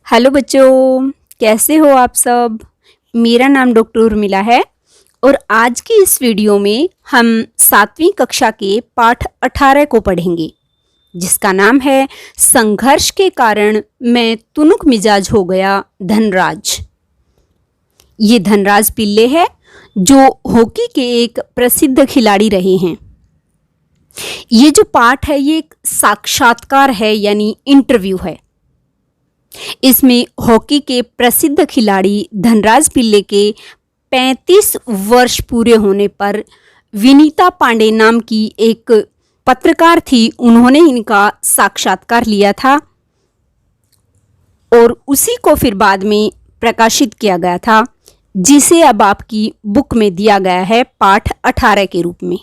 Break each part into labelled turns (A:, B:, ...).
A: Hello बच्चों, कैसे हो आप सब। मेरा नाम डॉक्टर उर्मिला है और आज की इस वीडियो में हम 7वीं कक्षा के पाठ 18 को पढ़ेंगे, जिसका नाम है संघर्ष के कारण मैं तुनुक मिजाज हो गया धनराज। ये धनराज पिल्ले है जो हॉकी के एक प्रसिद्ध खिलाड़ी रहे हैं। ये जो पाठ है ये एक साक्षात्कार है, यानी इंटरव्यू है। इसमें हॉकी के प्रसिद्ध खिलाड़ी धनराज पिल्ले के 35 वर्ष पूरे होने पर विनीता पांडे नाम की एक पत्रकार थी, उन्होंने इनका साक्षात्कार लिया था और उसी को फिर बाद में प्रकाशित किया गया था, जिसे अब आपकी बुक में दिया गया है पाठ 18 के रूप में।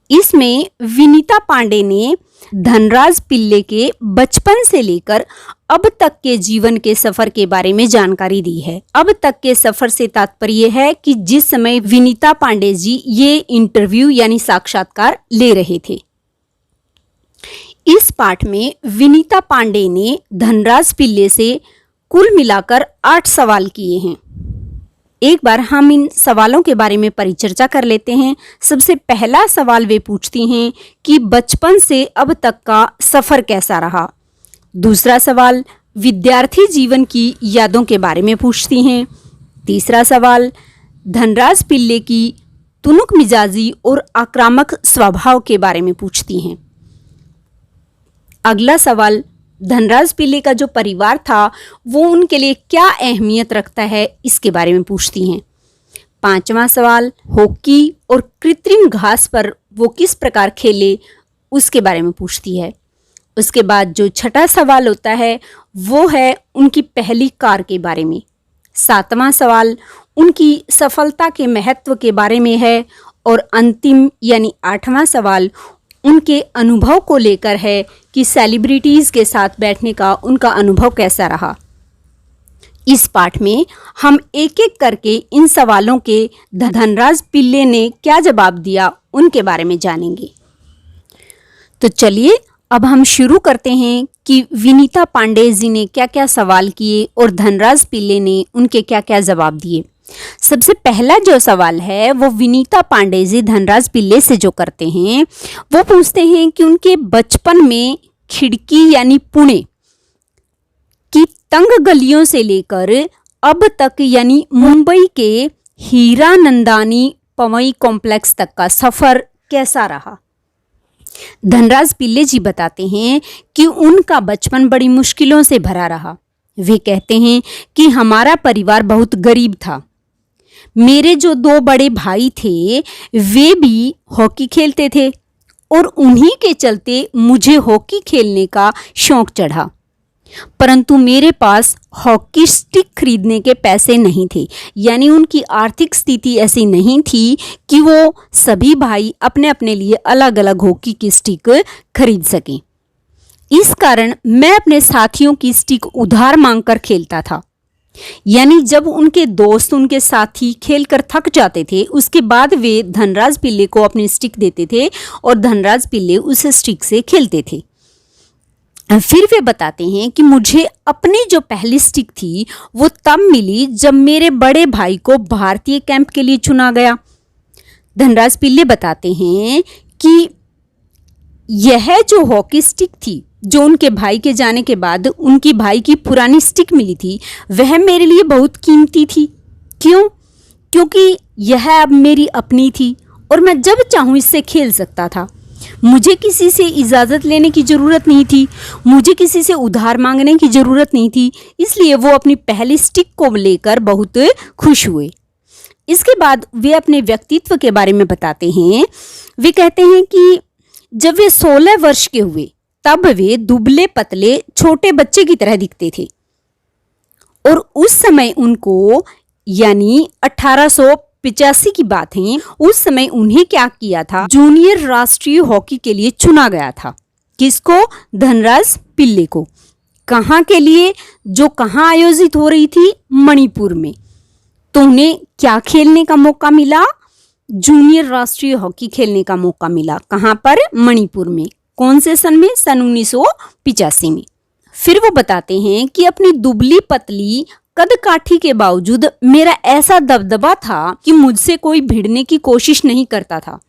A: इसमें विनीता पांडे ने धनराज पिल्ले के बचपन से लेकर अब तक के जीवन के सफर के बारे में जानकारी दी है। अब तक के सफर से तात्पर्य है कि जिस समय विनीता पांडे जी ये इंटरव्यू यानी साक्षात्कार ले रहे थे। इस पाठ में विनीता पांडे ने धनराज पिल्ले से कुल मिलाकर 8 सवाल किए हैं। एक बार हम इन सवालों के बारे में परिचर्चा कर लेते हैं। सबसे पहला सवाल वे पूछती हैं कि बचपन से अब तक का सफ़र कैसा रहा। दूसरा सवाल विद्यार्थी जीवन की यादों के बारे में पूछती हैं। तीसरा सवाल धनराज पिल्ले की तुनुक मिजाजी और आक्रामक स्वभाव के बारे में पूछती हैं। अगला सवाल धनराज पिल्ले का जो परिवार था वो उनके लिए क्या अहमियत रखता है, इसके बारे में पूछती हैं। पांचवा सवाल हॉकी और कृत्रिम घास पर वो किस प्रकार खेले, उसके बारे में पूछती है। उसके बाद जो छठा सवाल होता है वो है उनकी पहली कार के बारे में। सातवां सवाल उनकी सफलता के महत्व के बारे में है और अंतिम यानी 8वां सवाल उनके अनुभव को लेकर है कि सेलिब्रिटीज़ के साथ बैठने का उनका अनुभव कैसा रहा। इस पाठ में हम एक एक करके इन सवालों के धनराज पिल्ले ने क्या जवाब दिया उनके बारे में जानेंगे। तो चलिए अब हम शुरू करते हैं कि विनीता पांडे जी ने क्या क्या सवाल किए और धनराज पिल्ले ने उनके क्या क्या जवाब दिए। सबसे पहला जो सवाल है वो विनीता पांडे जी धनराज पिल्ले से जो करते हैं वो पूछते हैं कि उनके बचपन में खिड़की यानी पुणे की तंग गलियों से लेकर अब तक यानी मुंबई के हीरानंदानी पवई कॉम्प्लेक्स तक का सफर कैसा रहा। धनराज पिल्ले जी बताते हैं कि उनका बचपन बड़ी मुश्किलों से भरा रहा। वे कहते हैं कि हमारा परिवार बहुत गरीब था। मेरे जो 2 बड़े भाई थे वे भी हॉकी खेलते थे और उन्हीं के चलते मुझे हॉकी खेलने का शौक चढ़ा, परंतु मेरे पास हॉकी स्टिक खरीदने के पैसे नहीं थे। यानी उनकी आर्थिक स्थिति ऐसी नहीं थी कि वो सभी भाई अपने अपने लिए अलग अलग हॉकी की स्टिक खरीद सकें। इस कारण मैं अपने साथियों की स्टिक उधार मांगकर खेलता था। यानी जब उनके दोस्त उनके साथी खेलकर थक जाते थे उसके बाद वे धनराज पिल्ले को अपनी स्टिक देते थे और धनराज पिल्ले उस स्टिक से खेलते थे। फिर वे बताते हैं कि मुझे अपनी जो पहली स्टिक थी वो तब मिली जब मेरे बड़े भाई को भारतीय कैंप के लिए चुना गया। धनराज पिल्ले बताते हैं कि यह जो हॉकी स्टिक थी जो उनके भाई के जाने के बाद उनकी भाई की पुरानी स्टिक मिली थी वह मेरे लिए बहुत कीमती थी। क्यों? क्योंकि यह अब मेरी अपनी थी और मैं जब चाहूँ इससे खेल सकता था। मुझे किसी से इजाज़त लेने की ज़रूरत नहीं थी, मुझे किसी से उधार मांगने की ज़रूरत नहीं थी, इसलिए वो अपनी पहली स्टिक को लेकर बहुत खुश हुए। इसके बाद वे अपने व्यक्तित्व के बारे में बताते हैं। वे कहते हैं कि जब वे 16 वर्ष के हुए तब वे दुबले पतले छोटे बच्चे की तरह दिखते थे और उस समय उनको यानी 1885 की बात है, उस समय उन्हें क्या किया था, जूनियर राष्ट्रीय हॉकी के लिए चुना गया था। किसको? धनराज पिल्ले को। कहाँ के लिए? जो कहाँ आयोजित हो रही थी, मणिपुर में। तो उन्हें क्या खेलने का मौका मिला? जूनियर राष्ट्रीय हॉकी खेलने का मौका मिला। कहाँ पर? मणिपुर में। कौन से सन में? सन 1985 में। फिर वो बताते हैं कि अपनी दुबली पतली कद काठी के बावजूद मेरा ऐसा दबदबा था कि मुझसे कोई भिड़ने की कोशिश नहीं करता था।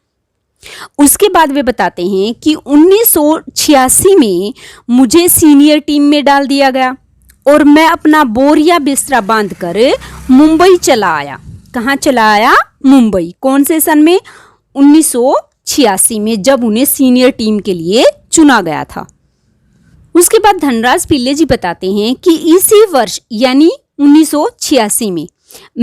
A: उसके बाद वे बताते हैं कि 1986 में मुझे सीनियर टीम में डाल दिया गया और मैं अपना बोरिया बिस्तरा बांधकर मुंबई चला आया। कहाँ चला आया? मुंबई। कौन से सन में? 1986 में, जब उन्हें सीनियर टीम के लिए चुना गया था। उसके बाद धनराज पिल्ले जी बताते हैं कि इसी वर्ष यानी 1986 में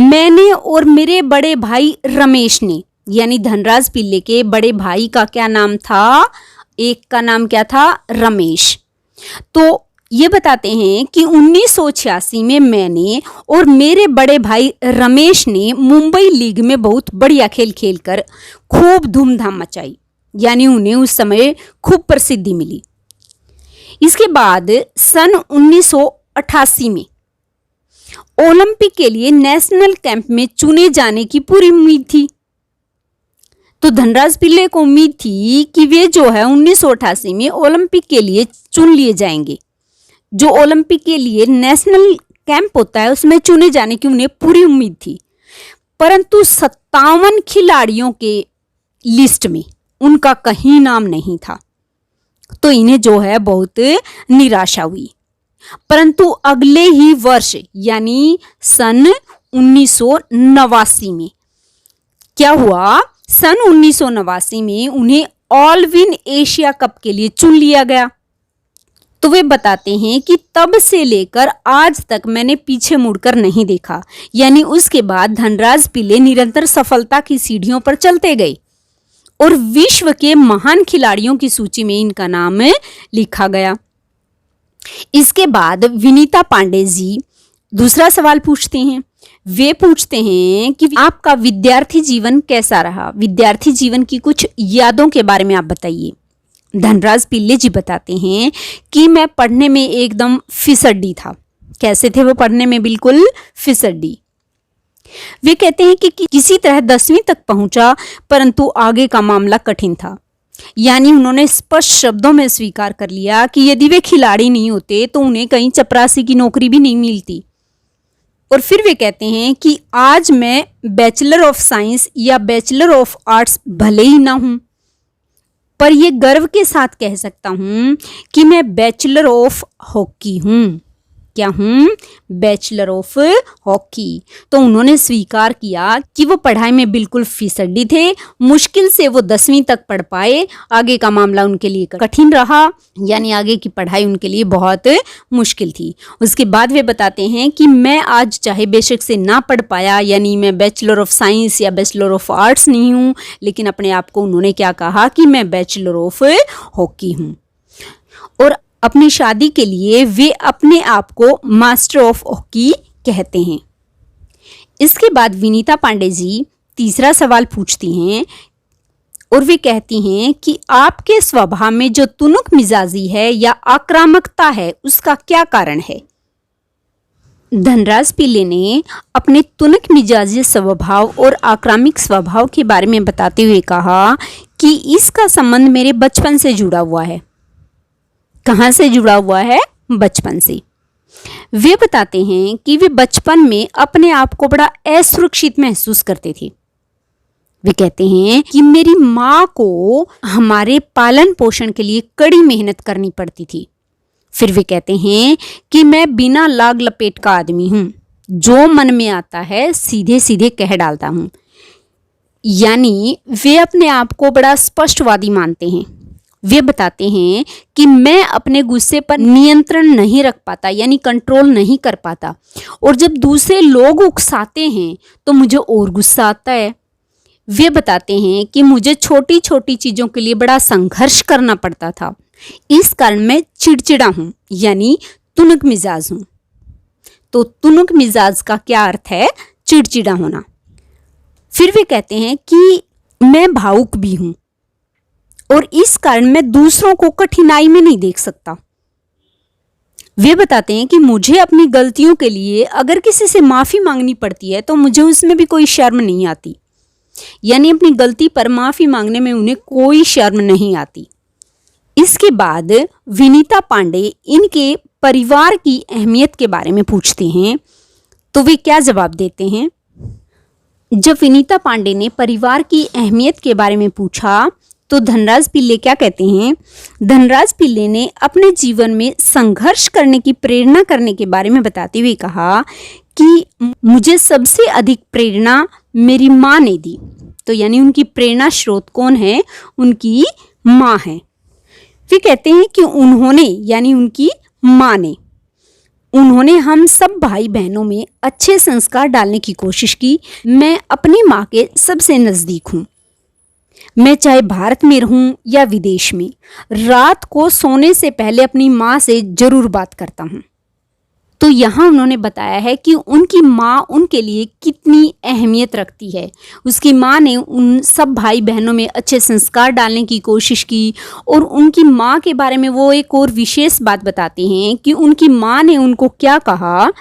A: मैंने और मेरे बड़े भाई रमेश ने, यानी धनराज पिल्ले के बड़े भाई का क्या नाम था? एक का नाम क्या था? रमेश। तो ये बताते हैं कि 1986 में मैंने और मेरे बड़े भाई रमेश ने मुंबई लीग में बहुत बढ़िया खेल खेलकर खूब धूमधाम मचाई, यानी उन्हें उस समय खूब प्रसिद्धि मिली। इसके बाद सन 1988 में ओलंपिक के लिए नेशनल कैंप में चुने जाने की पूरी उम्मीद थी। तो धनराज पिल्ले को उम्मीद थी कि वे जो है 1988 में ओलंपिक के लिए चुन लिए जाएंगे। जो ओलंपिक के लिए नेशनल कैंप होता है उसमें चुने जाने की उन्हें पूरी उम्मीद थी, परंतु 57 खिलाड़ियों के लिस्ट में उनका कहीं नाम नहीं था। तो इन्हें जो है बहुत निराशा हुई। परंतु अगले ही वर्ष यानी सन 1989 में क्या हुआ? सन 1989 में उन्हें ऑल विन एशिया कप के लिए चुन लिया गया। तो वे बताते हैं कि तब से लेकर आज तक मैंने पीछे मुड़कर नहीं देखा, यानी उसके बाद धनराज पिल्ले निरंतर सफलता की सीढ़ियों पर चलते गए और विश्व के महान खिलाड़ियों की सूची में इनका नाम लिखा गया। इसके बाद विनीता पांडे जी दूसरा सवाल पूछते हैं। वे पूछते हैं कि आपका विद्यार्थी जीवन कैसा रहा? विद्यार्थी जीवन की कुछ यादों के बारे में आप बताइए। धनराज पिल्ले जी बताते हैं कि मैं पढ़ने में एकदम फिसड्डी था। कैसे थे वो पढ़ने में? बिल्कुल फिसड्डी। वे कहते हैं कि किसी तरह 10वीं तक पहुंचा, परंतु आगे का मामला कठिन था। यानी उन्होंने स्पष्ट शब्दों में स्वीकार कर लिया कि यदि वे खिलाड़ी नहीं होते तो उन्हें कहीं चपरासी की नौकरी भी नहीं मिलती। और फिर वे कहते हैं कि आज मैं बैचलर ऑफ साइंस या बैचलर ऑफ आर्ट्स भले ही ना हूं, पर यह गर्व के साथ कह सकता हूं कि मैं बैचलर ऑफ हॉकी हूं। क्या हूं? Bachelor of hockey. तो उन्होंने स्वीकार किया कि वो पढ़ाई में बिल्कुल फिसड्डी थे। मुश्किल से वो 10वीं तक पढ़ पाए, आगे का मामला उनके लिए कठिन रहा, यानी आगे की पढ़ाई उनके लिए बहुत मुश्किल थी। उसके बाद वे बताते हैं कि मैं आज चाहे बेशक से ना पढ़ पाया, यानी मैं बैचलर ऑफ साइंस या बैचलर ऑफ आर्ट्स नहीं हूँ, लेकिन अपने आप को उन्होंने क्या कहा कि मैं बैचलर ऑफ हॉकी हूँ। और अपनी शादी के लिए वे अपने आप को मास्टर ऑफ हॉकी कहते हैं। इसके बाद विनीता पांडे जी तीसरा सवाल पूछती हैं और वे कहती हैं कि आपके स्वभाव में जो तुनक मिजाजी है या आक्रामकता है उसका क्या कारण है? धनराज पिल्ले ने अपने तुनक मिजाजी स्वभाव और आक्रामक स्वभाव के बारे में बताते हुए कहा कि इसका संबंध मेरे बचपन से जुड़ा हुआ है। कहाँ से जुड़ा हुआ है? बचपन से। वे बताते हैं कि वे बचपन में अपने आप को बड़ा असुरक्षित महसूस करते थे। वे कहते हैं कि मेरी माँ को हमारे पालन पोषण के लिए कड़ी मेहनत करनी पड़ती थी। फिर वे कहते हैं कि मैं बिना लाग लपेट का आदमी हूँ, जो मन में आता है सीधे सीधे कह डालता हूँ। यानी वे अपने आप को बड़ा स्पष्टवादी मानते हैं। वे बताते हैं कि मैं अपने गुस्से पर नियंत्रण नहीं रख पाता, यानी कंट्रोल नहीं कर पाता, और जब दूसरे लोग उकसाते हैं तो मुझे और गुस्सा आता है। वे बताते हैं कि मुझे छोटी छोटी चीज़ों के लिए बड़ा संघर्ष करना पड़ता था। इस कारण मैं चिड़चिड़ा हूँ, यानी तुनक मिजाज हूँ। तो तुनक मिजाज का क्या अर्थ है? चिड़चिड़ा होना। फिर वे कहते हैं कि मैं भावुक भी हूँ और इस कारण मैं दूसरों को कठिनाई में नहीं देख सकता। वे बताते हैं कि मुझे अपनी गलतियों के लिए अगर किसी से माफ़ी मांगनी पड़ती है तो मुझे उसमें भी कोई शर्म नहीं आती, यानी अपनी गलती पर माफ़ी मांगने में उन्हें कोई शर्म नहीं आती। इसके बाद विनीता पांडे इनके परिवार की अहमियत के बारे में पूछते हैं तो वे क्या जवाब देते हैं। जब विनीता पांडे ने परिवार की अहमियत के बारे में पूछा तो धनराज पिल्ले क्या कहते हैं। धनराज पिल्ले ने अपने जीवन में संघर्ष करने की प्रेरणा करने के बारे में बताते हुए कहा कि मुझे सबसे अधिक प्रेरणा मेरी माँ ने दी। तो यानी उनकी प्रेरणा स्रोत कौन है, उनकी माँ है। वे कहते हैं कि उन्होंने यानी उनकी माँ ने उन्होंने हम सब भाई बहनों में अच्छे संस्कार डालने की कोशिश की। मैं अपनी माँ के सबसे नज़दीक हूँ। मैं चाहे भारत में रहूं या विदेश में, रात को सोने से पहले अपनी माँ से जरूर बात करता हूँ। तो यहाँ उन्होंने बताया है कि उनकी माँ उनके लिए कितनी अहमियत रखती है। उसकी माँ ने उन सब भाई बहनों में अच्छे संस्कार डालने की कोशिश की और उनकी माँ के बारे में वो एक और विशेष बात बताते हैं कि उनकी माँ ने उनको क्या कहा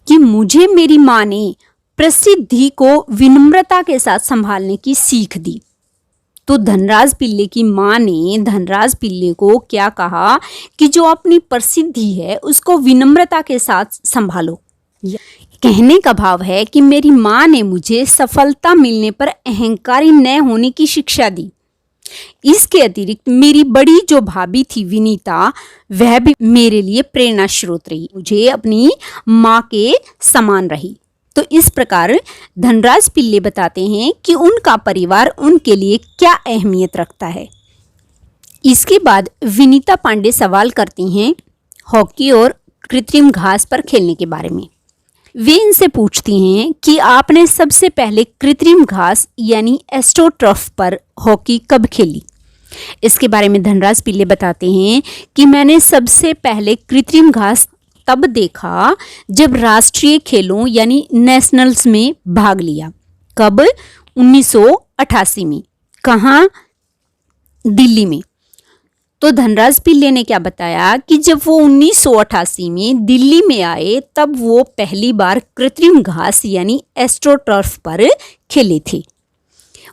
A: कि मुझे मेरी माँ ने प्रसिद्धि को विनम्रता के साथ संभालने की सीख दी। तो धनराज पिल्ले की माँ ने धनराज पिल्ले को क्या कहा कि जो अपनी प्रसिद्धि है उसको विनम्रता के साथ संभालो। कहने का भाव है कि मेरी माँ ने मुझे सफलता मिलने पर अहंकारी न होने की शिक्षा दी। इसके अतिरिक्त मेरी बड़ी जो भाभी थी विनीता, वह भी मेरे लिए प्रेरणा स्रोत रही, मुझे अपनी माँ के समान रही। तो इस प्रकार धनराज पिल्ले बताते हैं कि उनका परिवार उनके लिए क्या अहमियत रखता है। इसके बाद विनीता पांडे सवाल करती हैं हॉकी और कृत्रिम घास पर खेलने के बारे में। वे इनसे पूछती हैं कि आपने सबसे पहले कृत्रिम घास यानी एस्ट्रोटर्फ पर हॉकी कब खेली। इसके बारे में धनराज पिल्ले बताते हैं कि मैंने सबसे पहले कृत्रिम घास तब देखा जब राष्ट्रीय खेलों यानी नेशनल्स में भाग लिया। कब? 1988 में। कहाँ? दिल्ली में। तो धनराज पिल्ले ने क्या बताया कि जब वो 1988 में दिल्ली में आए तब वो पहली बार कृत्रिम घास यानी एस्ट्रोटर्फ पर खेले थे।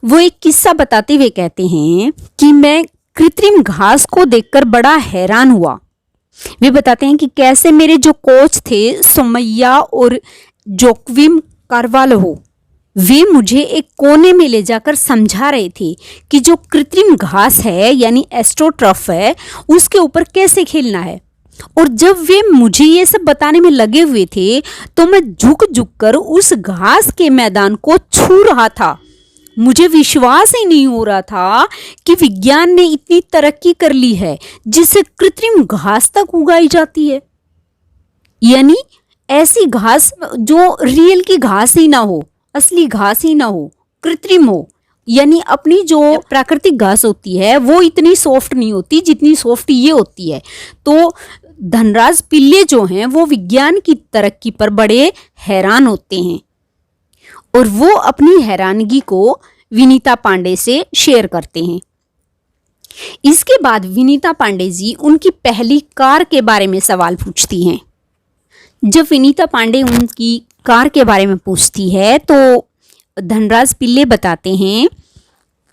A: वो एक किस्सा बताते हुए कहते हैं कि मैं कृत्रिम घास को देखकर बड़ा हैरान हुआ। वे बताते हैं कि कैसे मेरे जो कोच थे सोमैया और जोक्विम कार्वाल्हो, वे मुझे एक कोने में ले जाकर समझा रहे थे कि जो कृत्रिम घास है यानी एस्ट्रोटर्फ है उसके ऊपर कैसे खेलना है। और जब वे मुझे ये सब बताने में लगे हुए थे तो मैं झुक झुक कर उस घास के मैदान को छू रहा था। मुझे विश्वास ही नहीं हो रहा था कि विज्ञान ने इतनी तरक्की कर ली है जिससे कृत्रिम घास तक उगाई जाती है। यानी ऐसी घास जो रियल की घास ही ना हो, असली घास ही ना हो, कृत्रिम हो। यानी अपनी जो प्राकृतिक घास होती है वो इतनी सॉफ्ट नहीं होती जितनी सॉफ्ट ये होती है। तो धनराज पिल्ले जो हैं वो विज्ञान की तरक्की पर बड़े हैरान होते हैं और वो अपनी हैरानगी को विनीता पांडे से शेयर करते हैं। इसके बाद विनीता पांडे जी उनकी पहली कार के बारे में सवाल पूछती हैं। जब विनीता पांडे उनकी कार के बारे में पूछती है तो धनराज पिल्ले बताते हैं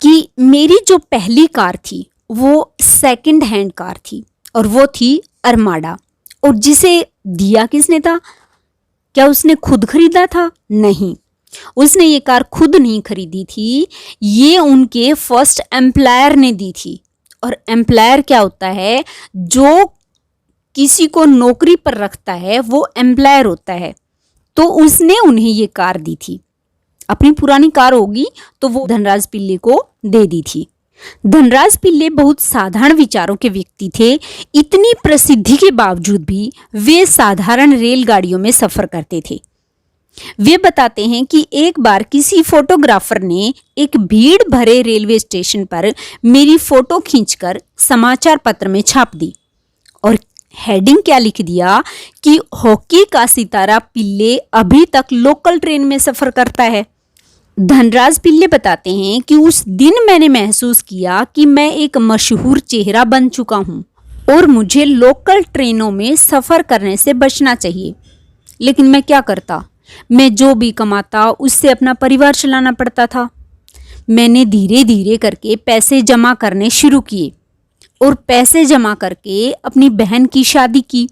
A: कि मेरी जो पहली कार थी वो सेकंड हैंड कार थी और वो थी अरमाडा। और जिसे दिया किसने था? क्या उसने खुद खरीदा था? नहीं, उसने ये कार खुद नहीं खरीदी थी, ये उनके फर्स्ट एम्प्लॉयर ने दी थी। और एम्प्लॉयर क्या होता है? जो किसी को नौकरी पर रखता है वो एम्प्लॉयर होता है। तो उसने उन्हें ये कार दी थी। अपनी पुरानी कार होगी तो वो धनराज पिल्ले को दे दी थी। धनराज पिल्ले बहुत साधारण विचारों के व्यक्ति थे। इतनी प्रसिद्धि के बावजूद भी वे साधारण रेलगाड़ियों में सफर करते थे। वे बताते हैं कि एक बार किसी फोटोग्राफर ने एक भीड़ भरे रेलवे स्टेशन पर मेरी फोटो खींचकर समाचार पत्र में छाप दी और हेडिंग क्या लिख दिया कि हॉकी का सितारा पिल्ले अभी तक लोकल ट्रेन में सफर करता है। धनराज पिल्ले बताते हैं कि उस दिन मैंने महसूस किया कि मैं एक मशहूर चेहरा बन चुका हूं और मुझे लोकल ट्रेनों में सफर करने से बचना चाहिए। लेकिन मैं क्या करता? मैं जो भी कमाता उससे अपना परिवार चलाना पड़ता था। मैंने धीरे धीरे करके पैसे जमा करने शुरू किए और पैसे जमा करके अपनी बहन की शादी की।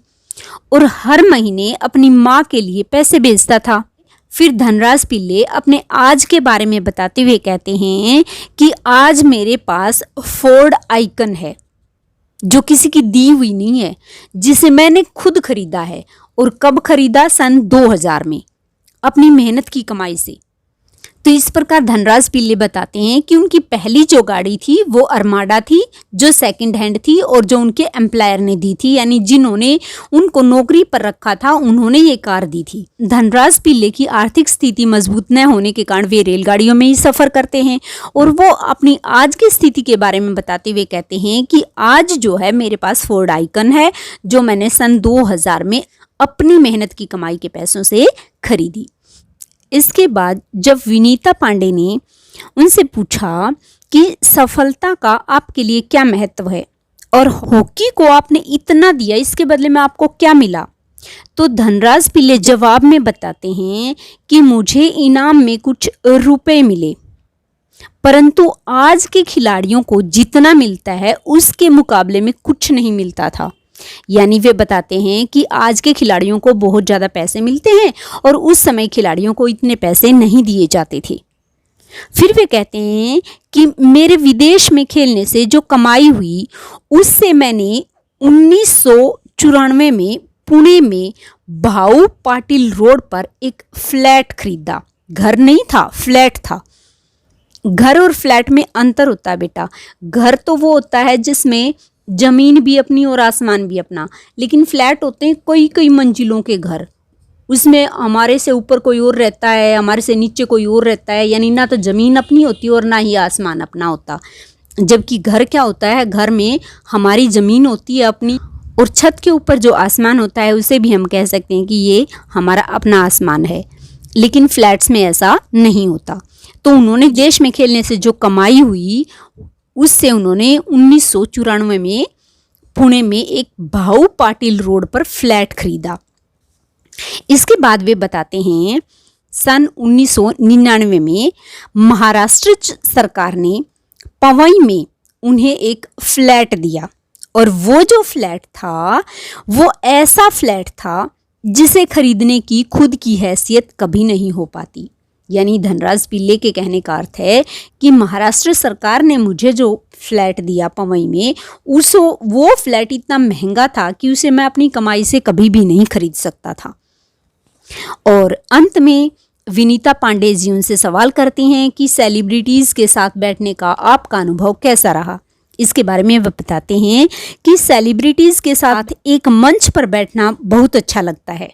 A: और हर महीने अपनी माँ के लिए पैसे भेजता था। फिर धनराज पिल्ले अपने आज के बारे में बताते हुए कहते हैं कि आज मेरे पास फोर्ड आइकन है, जो किसी की दी हुई नहीं है, जिसे मैंने खुद खरीदा है। और कब खरीदा? सन 2000 में, अपनी मेहनत की कमाई से। तो इस प्रकार धनराज पिल्ले बताते हैं कि उनकी पहली जो गाड़ी थी वो अरमाडा थी, जो सेकंड हैंड थी और जो उनके एम्प्लॉयर ने दी थी, यानी जिन्होंने उनको नौकरी पर रखा था, उन्होंने ये कार दी थी। धनराज पिल्ले की आर्थिक स्थिति मजबूत न होने के कारण वे रेलगाड़ियों में ही सफ़र करते हैं और वो अपनी आज की स्थिति के बारे में बताते हुए कहते हैं कि आज जो है मेरे पास फोर्ड आइकन है, जो मैंने सन 2000 में अपनी मेहनत की कमाई के पैसों से खरीदी। इसके बाद जब विनीता पांडे ने उनसे पूछा कि सफलता का आपके लिए क्या महत्व है और हॉकी को आपने इतना दिया, इसके बदले में आपको क्या मिला, तो धनराज पिल्ले जवाब में बताते हैं कि मुझे इनाम में कुछ रुपए मिले, परंतु आज के खिलाड़ियों को जितना मिलता है उसके मुकाबले में कुछ नहीं मिलता था। यानी वे बताते हैं कि आज के खिलाड़ियों को बहुत ज़्यादा पैसे मिलते हैं और उस समय खिलाड़ियों को इतने पैसे नहीं दिए जाते थे। फिर वे कहते हैं कि मेरे विदेश में खेलने से जो कमाई हुई, उससे मैंने 1994 में पुणे में भाऊ पाटिल रोड पर एक फ्लैट खरीदा। घर नहीं था, फ्लैट था। घर और फ्लैट में अंतर होता है बेटा। घर तो वो होता है जिसमें जमीन भी अपनी और आसमान भी अपना, लेकिन फ्लैट होते हैं कई कई मंजिलों के घर। उसमें हमारे से ऊपर कोई और रहता है, हमारे से नीचे कोई और रहता है, यानी ना तो ज़मीन अपनी होती और ना ही आसमान अपना होता। जबकि घर क्या होता है, घर में हमारी ज़मीन होती है अपनी, और छत के ऊपर जो आसमान होता है उसे भी हम कह सकते हैं कि ये हमारा अपना आसमान है। लेकिन फ्लैट्स में ऐसा नहीं होता। तो उन्होंने देश में खेलने से जो कमाई हुई, उससे उन्होंने 1994 में पुणे में एक भाऊ पाटिल रोड पर फ्लैट खरीदा। इसके बाद वे बताते हैं सन 1999 में महाराष्ट्र सरकार ने पवई में उन्हें एक फ्लैट दिया, और वो जो फ्लैट था वो ऐसा फ्लैट था जिसे खरीदने की खुद की हैसियत कभी नहीं हो पाती। यानी धनराज पिल्ले के कहने का अर्थ है कि महाराष्ट्र सरकार ने मुझे जो फ्लैट दिया पवई में, वो फ्लैट इतना महंगा था कि उसे मैं अपनी कमाई से कभी भी नहीं खरीद सकता था। और अंत में विनीता पांडे जी उनसे सवाल करती हैं कि सेलिब्रिटीज़ के साथ बैठने का आपका अनुभव कैसा रहा। इसके बारे में वो बताते हैं कि सेलिब्रिटीज़ के साथ एक मंच पर बैठना बहुत अच्छा लगता है।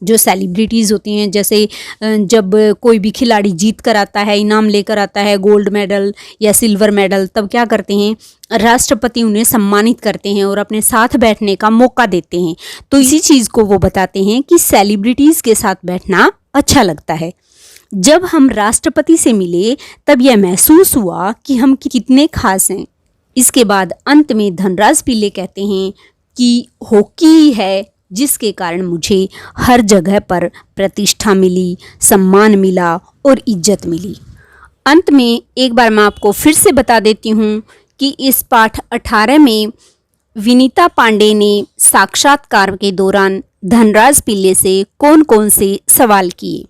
A: जो सेलिब्रिटीज़ होती हैं, जैसे जब कोई भी खिलाड़ी जीत कर आता है, इनाम लेकर आता है, गोल्ड मेडल या सिल्वर मेडल, तब क्या करते हैं, राष्ट्रपति उन्हें सम्मानित करते हैं और अपने साथ बैठने का मौका देते हैं। तो इसी चीज़ को वो बताते हैं कि सेलिब्रिटीज़ के साथ बैठना अच्छा लगता है। जब हम राष्ट्रपति से मिले तब यह महसूस हुआ कि हम कितने खास हैं। इसके बाद अंत में धनराज पिल्ले कहते हैं कि हॉकी है जिसके कारण मुझे हर जगह पर प्रतिष्ठा मिली, सम्मान मिला और इज्जत मिली। अंत में एक बार मैं आपको फिर से बता देती हूँ कि इस पाठ 18 में विनीता पांडे ने साक्षात्कार के दौरान धनराज पिल्ले से कौन कौन से सवाल किए।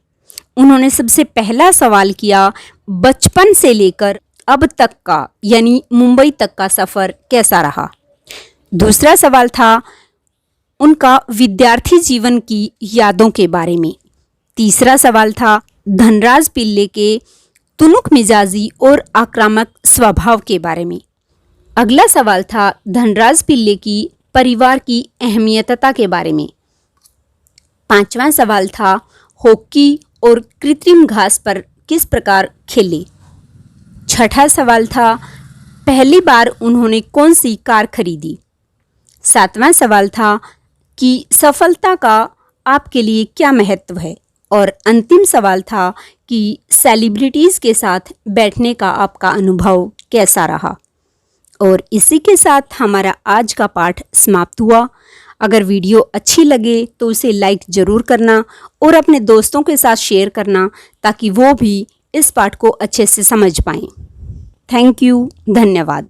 A: उन्होंने सबसे पहला सवाल किया बचपन से लेकर अब तक का, यानी मुंबई तक का सफ़र कैसा रहा। दूसरा सवाल था उनका विद्यार्थी जीवन की यादों के बारे में। तीसरा सवाल था धनराज पिल्ले के तुनुक मिजाजी और आक्रामक स्वभाव के बारे में। अगला सवाल था धनराज पिल्ले की परिवार की अहमियतता के बारे में। पांचवा सवाल था हॉकी और कृत्रिम घास पर किस प्रकार खेले। छठा सवाल था पहली बार उन्होंने कौन सी कार खरीदी। सातवां सवाल था कि सफलता का आपके लिए क्या महत्व है। और अंतिम सवाल था कि सेलिब्रिटीज़ के साथ बैठने का आपका अनुभव कैसा रहा। और इसी के साथ हमारा आज का पाठ समाप्त हुआ। अगर वीडियो अच्छी लगे तो उसे लाइक ज़रूर करना और अपने दोस्तों के साथ शेयर करना, ताकि वो भी इस पाठ को अच्छे से समझ पाएँ। थैंक यू, धन्यवाद।